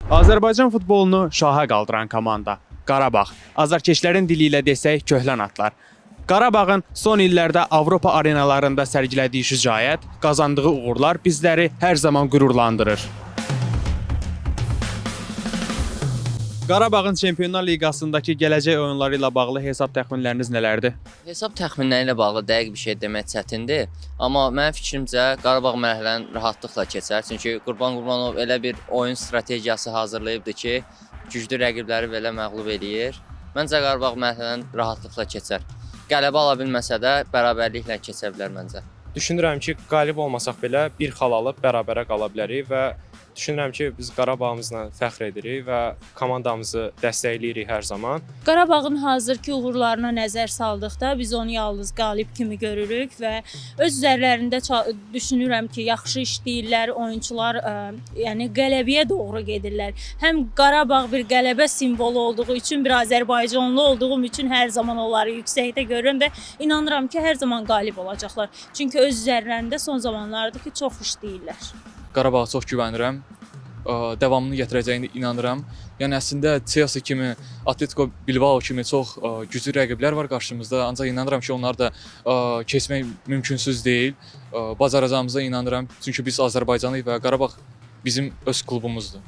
Azərbaycan futbolunu şaha qaldıran komanda Qarabağ. Azarkeşlərin dili ilə desək köhlən atlar. Qarabağın son illərdə Avropa arenalarında sərgilədiyi şücaət, qazandığı uğurlar bizləri hər zaman qürurlandırır. Qarabağın Çempionlar Liqasındakı gələcək oyunları ilə bağlı hesab təxminləriniz nələrdir? Hesab təxminləri ilə bağlı dəqiq bir şey demək çətindir. Amma mənim fikrimcə Qarabağ mərhələni rahatlıqla keçər. Çünki Qurban Qurbanov elə bir oyun strategiyası hazırlayıbdı ki, güclü rəqibləri belə məğlub eləyir. Məncə Qarabağ mərhələni rahatlıqla keçər. Qələbə ala bilməsə də bərabərliklə keçə bilər məncə. Düşünürəm ki, qalib olmasaq belə bir xal alıb bərabərə qala bilərik və düşünürəm ki, biz Qarabağımızla fəxr edirik və komandamızı dəstəkləyirik hər zaman. Qarabağın hazırki uğurlarına nəzər saldıqda biz onu yalnız qalib kimi görürük və öz üzərlərində düşünürəm ki, yaxşı işləyirlər, oyunçular yəni qələbəyə doğru gedirlər. Həm Qarabağ bir qələbə simvolu olduğu üçün, bir Azərbaycanlı olduğum üçün hər zaman onları yüksəkdə görürəm və inanıram ki, hər zaman qalib olacaqlar. Çünki öz üzərlərində son zamanlarda ki, çox işləyirlər. Qarabağa çox güvənirəm. Davamını gətirəcəyinə inanıram. Yəni əslində Chelsea kimi, Atletico Bilbao kimi çox güclü rəqiblər var qarşımızda. Ancaq inanıram ki, onlar da keçmək mümkünsüz deyil. Bacaracağımıza inanıram. Çünki biz Azərbaycanlıyıq və Qarabağ bizim öz klubumuzdur.